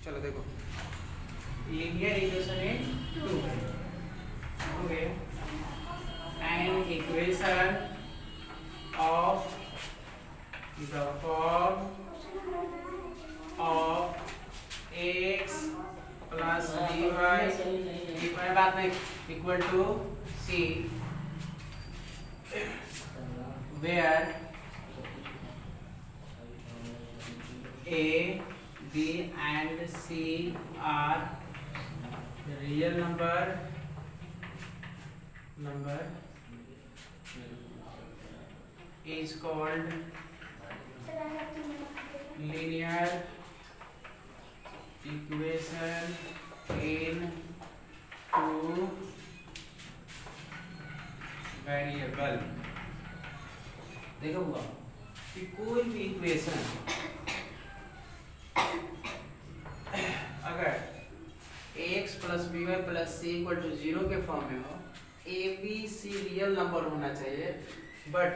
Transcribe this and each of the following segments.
चलो देखो, linear equation in two, okay, an equation of the form of x plus by बात में equal to c, where a, b and c are real number is called linear equation in two variable. देखो हुआ कि कोई भी equation अगर ax plus b y plus c equal to 0 के form में हो, a b c real number होना चाहिए, but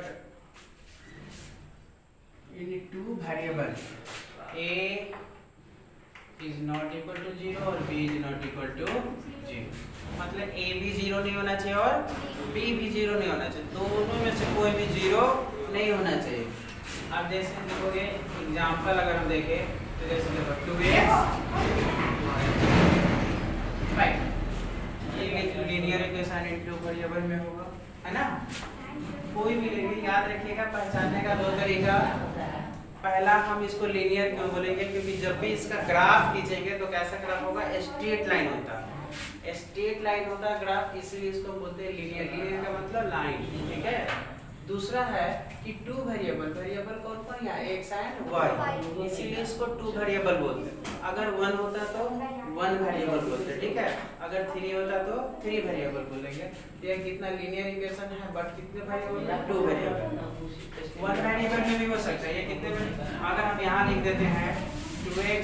in two variable a is not equal to 0 और b is not equal to 0, मतलब a भी 0 नहीं होना चाहिए और b भी 0 नहीं होना चाहिए, दोनों में से कोई भी 0 नहीं होना चाहिए। अब जैसे देखोगे एग्जांपल अगर हम देखें तो जैसे देखो 2x 5, ये linear equation in two variable में होगा, है ना। कोई भी लेंगे, याद रखिएगा पहचानने का दो तरीका। पहला हम इसको लीनियर क्यों बोलेंगे, क्योंकि जब भी इसका ग्राफ खींचेंगे तो कैसा ग्राफ होगा, स्ट्रेट लाइन होता है, स्ट्रेट लाइन होता है ग्राफ, इसलिए इसको बोलते हैं लीनियर। लीनियर का मतलब लाइन, ठीक है। दूसरा है कि टू वेरिएबल, वेरिएबल कौन कौन है, एक्स एंड वाई, इसीलिए इसको टू वेरिएबल बोलते हैं। अगर वन होता तो वन वेरिएबल बोलते हैं, ठीक है। अगर थ्री होता तो थ्री वेरिएबल बोलेंगे। ये कितना लीनियर इक्वेशन है, बट कितने वेरिएबल है, टू वेरिएबल। वन वेरिएबल में भी हो सकता है, ये कितने अगर हम यहाँ लिख देते हैं 2x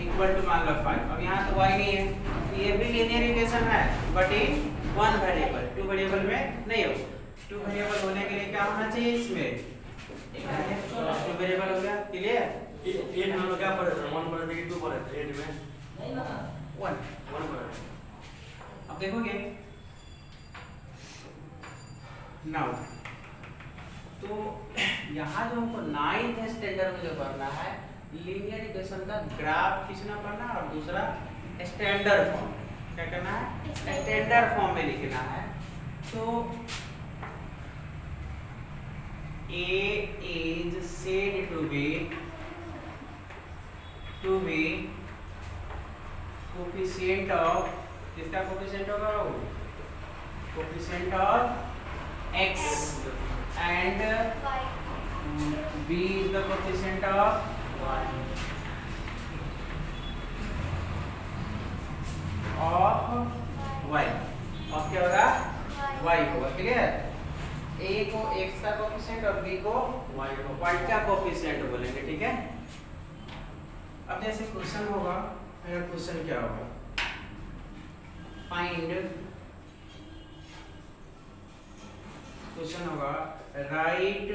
इक्वल टू मान लो 5, अब यहाँ तो y नहीं है, तो ये भी लीनियर इक्वेशन है but in one variable, two variable में नहीं हो। टू वेरिएबल होने के लिए क्या होना चाहिए, इसमें टू वेरिएबल हो गया, क्लियर। 8 हम लोग क्या पढ़े थे, 1 पढ़े थे कि 2 पढ़े थे, 8 में 1 पढ़े थे। अब देखोगे नाउ, तो यहाँ जो हमको 9th स्टैंडर्ड में जो पढ़ना है, लीनियर इक्वेशन का ग्राफ खींचना पड़ना है, और दूसरा स्टैंडर्ड फॉर्म, क्या करना है, स्टैंडर्ड फॉर्म में लिखना है। तो a is said to be coefficient of, किसका कोफिशिएंट होगा, वो coefficient of x and b is the coefficient of y, और क्या होगा, y होगा, क्लियर। a को x का कोफिशिएंट और b को y का कोफिशिएंट बोलेंगे, ठीक है। अब जैसे क्वेश्चन होगा, मेरा क्वेश्चन क्या होगा, फाइंड, क्वेश्चन होगा right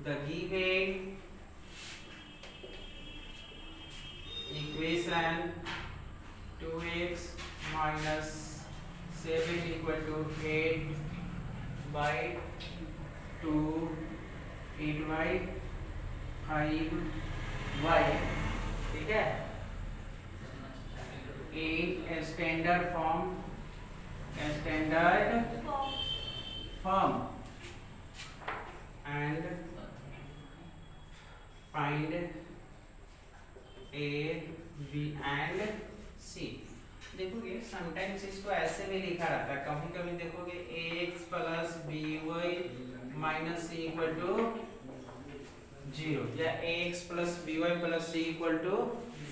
the given equation 2x minus 7 equal to 8 by 2 8 by 5y, ठीक है। in standard form and find a b and c। देखोगे समटाइम्स इसको ऐसे भी लिखा रहता है, कभी कभी देखोगे ax plus by minus c equal to 0, या ax plus by plus c equal to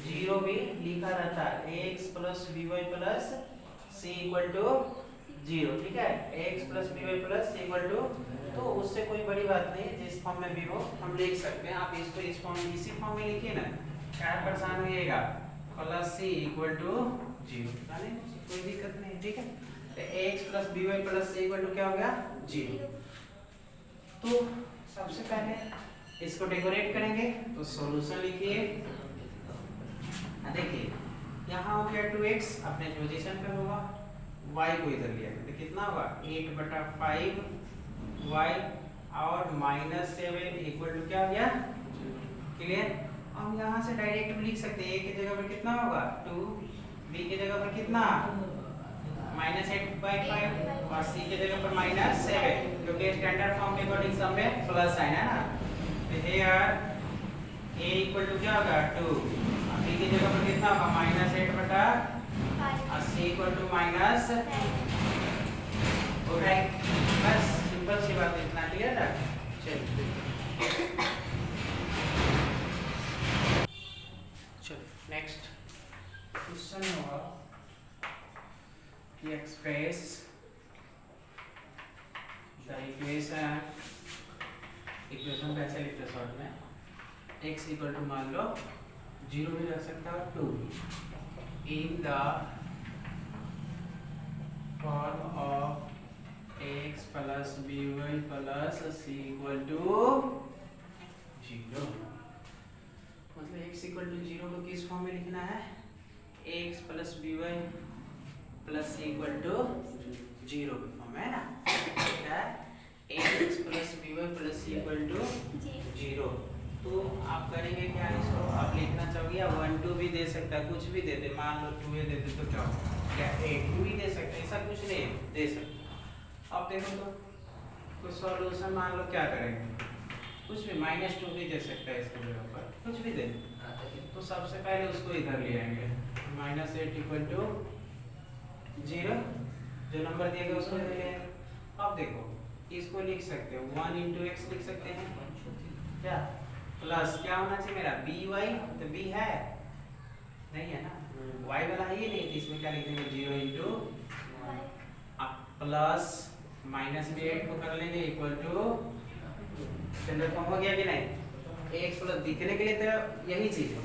0 भी लिखा रहता है, ax plus by plus c equal to 0, ठीक है। ax plus by plus c equal to, तो उससे कोई बड़ी बात नहीं, जिस फॉर्म में भी हो हम लिख सकते हैं। आप इसको इस फॉर्म में, इसी फॉर्म में लिखिए ना, क्या परेशान होइएगा, प्लस सी इक्वल टू 0, कोई दिक्कत नहीं, ठीक है। तो ax plus by plus c equal to क्या हो गया, 0। तो सबसे पहले इसको डेकोरेट करेंगे तो सॉल्यूशन लिखिए। देखिए यहाँ हो गया 2x अपने पोजीशन पे होगा, y को इधर लिया तो कितना होगा 8/5 y और -7 इक्वल टू क्या हो गया, क्लियर। हम यहाँ से डायरेक्ट लिख सकते हैं, a की जगह पर कितना होगा 2, b की जगह पर कितना -8/5 और c की जगह पर -7, क्योंकि स्टैंडर्ड फॉर्म के अकॉर्डिंग सब में प्लस साइन है ना। तो here a इक्वल टू क्या होगा 2, b की जगह पर कितना होगा -8/5 और c इक्वल टू -7। ऑलराइट, बस सिंपल सी बात है, इतना क्लियर है। चलो नेक्स्ट क्वेश्चन होगा कि एक्सप्रेस द इक्वेशन कैसे लिखते हैं शॉर्ट में, x इक्वल टू मान लो 0 भी रख सकता है 2 in the form of x plus by plus c equal to 0। मतलब x इक्वल टू 0 को किस फॉर्म में लिखना है, x plus by plus c equal to 0 के फॉर्म है ना। क्या है x plus by plus c equal to 0। तो आप करेंगे क्या, इसको आप लिखना चाहोगे या 1 2 भी दे सकता है, कुछ भी दे दे, मान लो 2 दे दे तो क्या क्या 8 भी दे सकते, ऐसा कुछ नहीं दे सकते। अब देखो तो कुछ सॉल्यूशन मान लो क्या करेंगे, कुछ भी -2 भी दे सकता है इसके जगह पर, कुछ भी दे। तो सबसे पहले उसको इधर ले आएंगे, -8 इक्वल टू 0, जो नंबर दिया गया उसको इधर ले आएंगे। अब देखो इसको लिख सकते हो 1 × x लिख सकते हैं, क्या प्लस क्या होना चाहिए मेरा by, तो b है नहीं है ना, y वाला है ही नहीं, तो इसमें क्या लिख देंगे 0 × प्लस -8 को कर लेंगे इक्वल टू स्टैंडर्ड फॉर्म हो गया कि नहीं। x प्लस दिखने के लिए तो यही चीज है,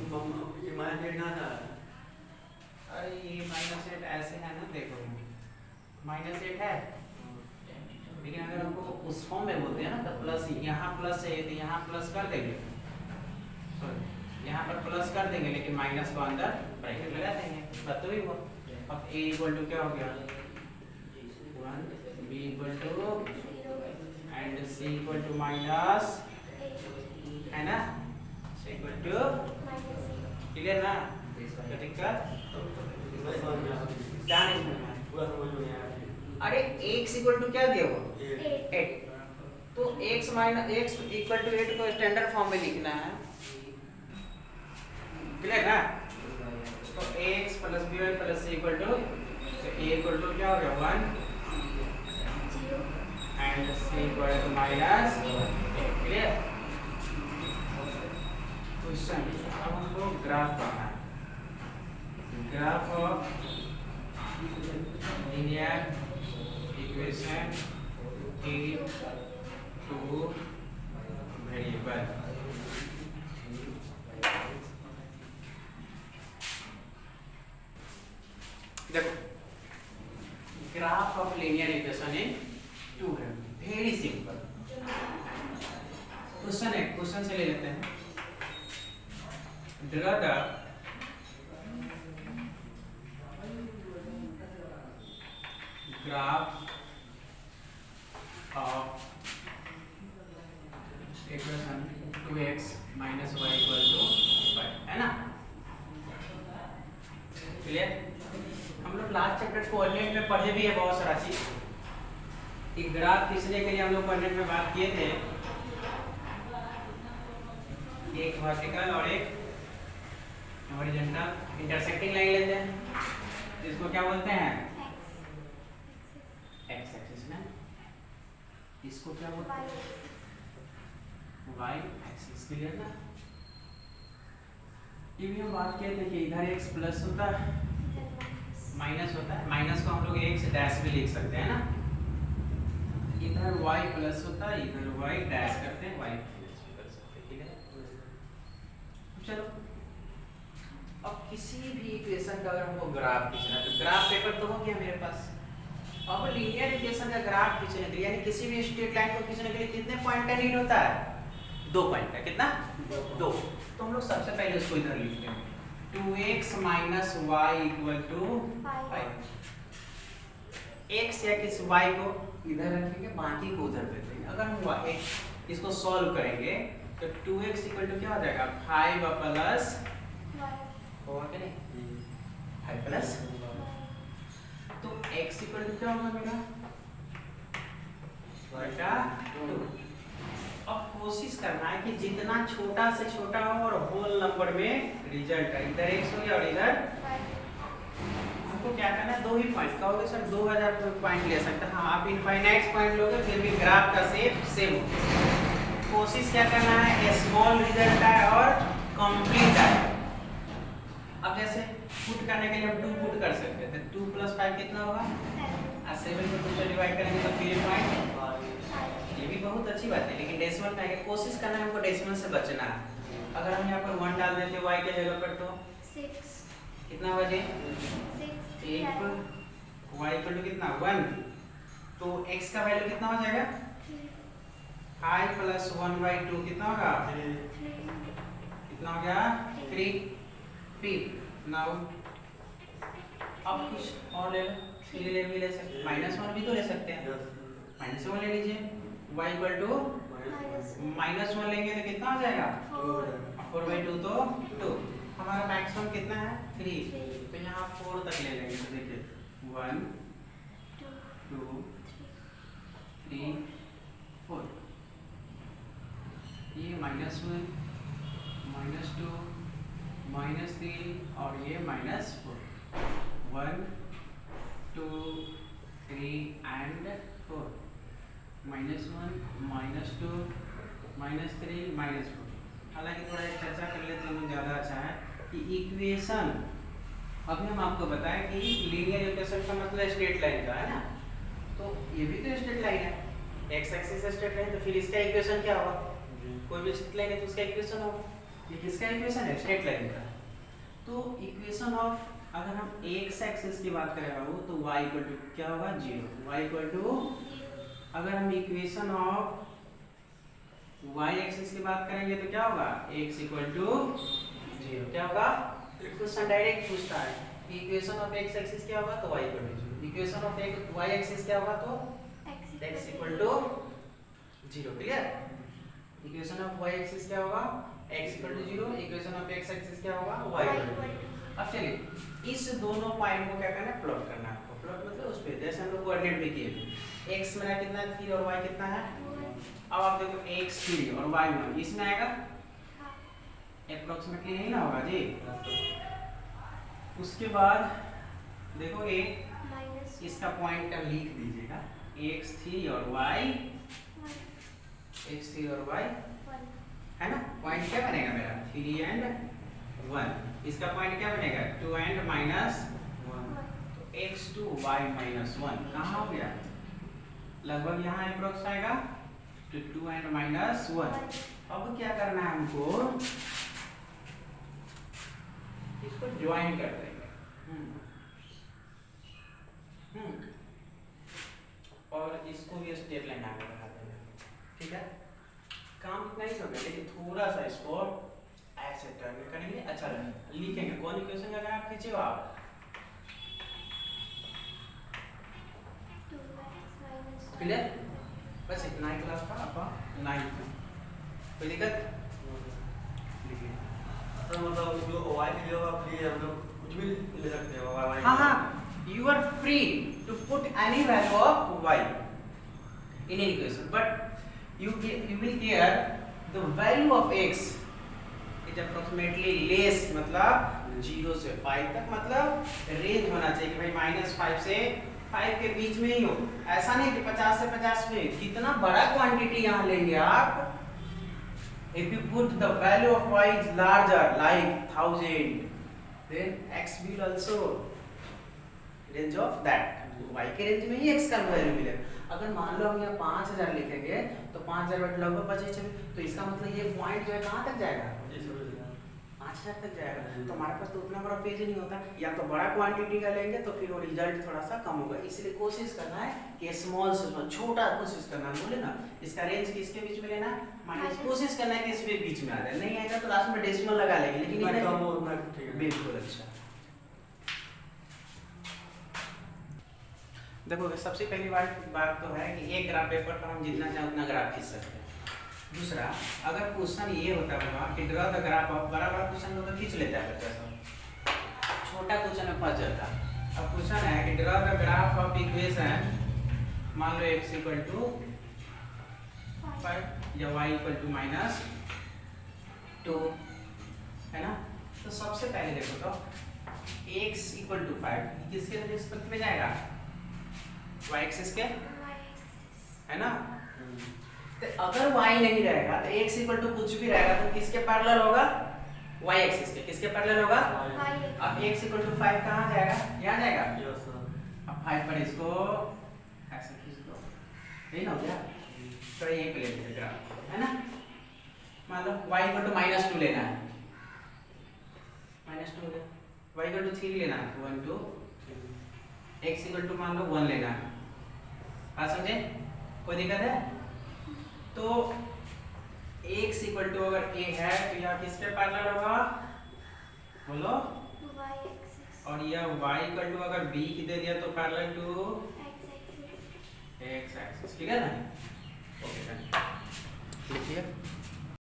ये -8 ना था, अरे ये -8 ऐसे है ना, देखो -8 है, लेकिन अगर हमको उस फॉर्म में बोलते हैं ना तो प्लस, यहाँ प्लस है तो यहाँ प्लस कर देंगे, सॉरी यहाँ पर प्लस कर देंगे, लेकिन माइनस को अंदर ब्रैकेट लगा देंगे, बात तो ही हुआ। अब a इक्वल टू क्या हो गया 1, b equal to and c equal to minus, है ना, c इक्वल टू, क्लियर ना, क्या दिक्कत क्या नहीं समझ में, पूरा समझ में आया। अरे x इक्वल टू क्या दिया वो 8, तो x इक्वल टू 8 को स्टैंडर्ड फॉर्म में लिखना है, क्लियर ना। तो x plus by plus c equal to, तो a इक्वल टू क्या हो गया 1 and c equal to -8, clear. Question अब हमको ग्राफ बनाना है, graph of linear equation in 2 variable. देखो graph of linear equation in 2 है, वेरी सिंपल क्वेश्चन है, क्वेश्चन से ले लेते हैं। Draw the graph of equation 2x - y = 5, है ना, क्लियर। हम लोग लास्ट चैप्टर कोऑर्डिनेट में पढ़े भी है बहुत सारा चीज, एक ग्राफ खींचने के लिए हम लोग कोऑर्डिनेट में बात किए थे, एक वर्टिकल और एक हॉरिजॉन्टल इंटरसेक्टिंग लाइन लेते हैं, इसको क्या बोलते हैं एक्स एक्सिस में, इसको क्या बोलते हैं वाई एक्सिस, क्लियर ना। ये भी हम बात किए थे कि इधर x प्लस होता है माइनस होता है, माइनस को हम लोग x डैश भी लिख सकते हैं ना, इधर y प्लस होता है, इधर y डैश करते हैं, y प्लस भी कर सकते हैं, ठीक है। चलो अब किसी भी इक्वेशन का अगर हमको ग्राफ खींचना है तो ग्राफ पेपर तो हो गया मेरे पास। अब लीनियर इक्वेशन का ग्राफ खींचने के लिए, यानी किसी भी स्ट्रेट लाइन को खींचने के लिए कितने पॉइंट का नीड होता है, 2 पॉइंट का कितना 2। तो हम लोग सबसे पहले उसको इधर लिखते हैं 2x minus y equal to 5। x या किस y को इधर रखेंगे, बाकी को उधर रख देंगे। अगर हम इसको सॉल्व करेंगे तो 2x इक्वल टू क्या हो जाएगा 5 प्लस होगा कि नहीं 5 प्लस, तो x इक्वल टू क्या होगा मेरा बटा 2। अब कोशिश करना है कि जितना छोटा से छोटा हो और होल नंबर में रिजल्ट है। इधर x हो गया और इधर हमको क्या करना है 2 ही पॉइंट कहोगे सर 2000 पॉइंट ले सकते हैं। हाँ आप इनफाइनाइट पॉइंट लोगे फिर भी ग्राफ का शेप सेम होगा। कोशिश क्या करना है स्मॉल रिजल्ट है और कंप्लीट है। अब जैसे पुट करने के लिए हम 2 पुट कर सकते थे 2 + 5 कितना होगा 7 को 2 से डिवाइड करेंगे तो 3 पॉइंट। ये भी बहुत अच्छी बात है लेकिन डेसिमल में आगे कोशिश करना है हमको डेसिमल से बचना है। अगर हम यहाँ पर 1 डाल देते y के जगह पर तो 6 कितना बचे 6 y इक्वल टू कितना 1, तो x का वैल्यू कितना हो जाएगा 5 प्लस 1/2 कितना होगा कितना हो गया 3। फिर नाउ अब कुछ और ले लो, ले सकते -1 भी तो ले सकते हैं, -1 ले लीजिए y इक्वल टू -1 लेंगे तो कितना हो जाएगा 4/2 तो 2। हमारा मैक्सिमम कितना है 3, तो यहाँ 4 तक ले लेंगे तो देखिए 1 2 3 4, ये -1 -2 -3 और ये -4 1 2 3 and 4 -1 -2 -3 -4। हालांकि थोड़ा एक चर्चा कर लेते हैं ज़्यादा अच्छा है कि इक्वेशन अभी हम आपको बताएं कि लीनियर इक्वेशन का मतलब स्ट्रेट लाइन का है ना, तो ये भी तो स्ट्रेट लाइन है x एक्सिस से स्ट्रेट लाइन, तो फिर इसका इक्वेशन क्या होगा कोई भी स्ट्रेट लाइन है तो उसका इक्वेशन होगा। ये किसका इक्वेशन है स्ट्रेट लाइन का। तो इक्वेशन ऑफ अगर हम x एक्सिस की बात करें बाबू तो y इक्वल टू क्या होगा 0, y इक्वल टू अगर हम इक्वेशन ऑफ y एक्सिस की बात करेंगे तो क्या होगा x इक्वल टू 0। क्या होगा क्वेश्चन डायरेक्ट पूछता है इक्वेशन ऑफ x एक्सिस क्या होगा तो y equal to 0, equation of y axis क्या होगा तो x equal to 0। Clear. Equation of y axis क्या होगा x equal to 0, equation of x axis क्या होगा y इक्वल टू। अब चलिए इस दोनों पॉइंट को क्या करना है प्लॉट करना है। प्लॉट मतलब उस पे जैसे हम लोग कोऑर्डिनेट भी किए x मेरा कितना 3 और y कितना है। अब आप देखो x 3 और y 1 इसमें आएगा अप्रोक्सीमेटली यही ना होगा जी। उसके बाद देखो ये इसका पॉइंट का लिख दीजिएगा x3 और y x3 और y है ना। पॉइंट क्या बनेगा मेरा 3 and 1, इसका पॉइंट क्या बनेगा 2 and -1, तो x2 y -1 कहाँ हो गया लगभग यहाँ अप्रोक्स आएगा तो 2 and -1। अब क्या करना है हमको इसको ज्वाइन कर देंगे और इसको भी स्ट्रेट लाइन आगे बढ़ा देंगे। ठीक है काम इतना ही होगा लेकिन थोड़ा सा इसको ऐसे टर्न करेंगे अच्छा लगेगा। लिखेंगे कौन इक्वेशन का ग्राफ खींचे हो आप क्लियर। बस इतना ही क्लास का आपका 9th में कोई दिक्कत लिखिए। तो मतलब जो y की जगह आप लिए हम लोग कुछ भी ले सकते हो y। हाँ you are free to put any value of y in any equation but you will care the value of x is approximately less मतलब 0 से 5 तक मतलब रेंज होना चाहिए कि भाई -5 से 5 के बीच में ही हो। ऐसा नहीं कि 50 से 50 में कितना बड़ा क्वांटिटी यहाँ लेंगे आप। If you put the value of y is larger like 1000 then x will also range of that, y के रेंज में ही x का वैल्यू मिलेगा। अगर मान लो हम यहाँ 5000 लिखेंगे तो 5000 बटे लगभग 25, तो इसका मतलब ये पॉइंट जो है कहाँ तक जाएगा 5,000 तक जाएगा। तो हमारे पास तो उतना बड़ा पेज नहीं होता, या तो बड़ा क्वांटिटी का लेंगे तो फिर वो रिजल्ट थोड़ा सा कम होगा। इसलिए कोशिश करना है कि स्मॉल से स्मॉल, छोटा कोशिश करना है, बोले ना इसका रेंज किसके बीच में लेना, माइनस कोशिश करना है कि इसके बीच में आ जाए। नहीं आएगा तो लास्ट में डेसिमल लगा लेंगे, लेकिन जितना ये कम हो उतना ठीक है। बिल्कुल। अच्छा देखो, सबसे पहली बात तो है कि एक ग्राफ पेपर पर हम जितना चाहे उतना ग्राफ खींच सकते हैं। दूसरा, अगर क्वेश्चन ये होता होगा कि ड्रॉ द ग्राफ ऑफ, बड़ा बड़ा क्वेश्चन होता खींच लेता है बच्चा सब, छोटा क्वेश्चन में फंस जाता। अब क्वेश्चन है कि draw the graph of equation, मान लो x इक्वल टू 5 या y इक्वल टू -2, है ना। तो सबसे पहले देखो तो x इक्वल टू 5 किसके रिस्पेक्ट में जाएगा, y एक्सिस के, है ना। तो अगर y नहीं रहेगा तो x इक्वल टू कुछ भी रहेगा तो किसके पैरेलल होगा, y एक्सिस के। किसके पैरेलल होगा, अब x इक्वल टू 5 कहाँ जाएगा, यहाँ जाएगा। Yes sir. अब 5 पर इसको ऐसे खींच दो, यही ना हो गया। तो यहीं पे ले लीजिए ग्राफ, है ना। मान लो y इक्वल टू -2 लेना है, -2 हो गया। y इक्वल टू 3 लेना है, 1 2, x इक्वल टू मान लो 1 लेना है। बात समझे, कोई दिक्कत है। तो x इक्वल टू अगर a है तो यह किसके पैरेलल होगा, बोलो, और यह y इक्वल टू अगर b की दे दिया तो पैरेलल टू x एक्सिस, ठीक है ना। ओके, लिखिए।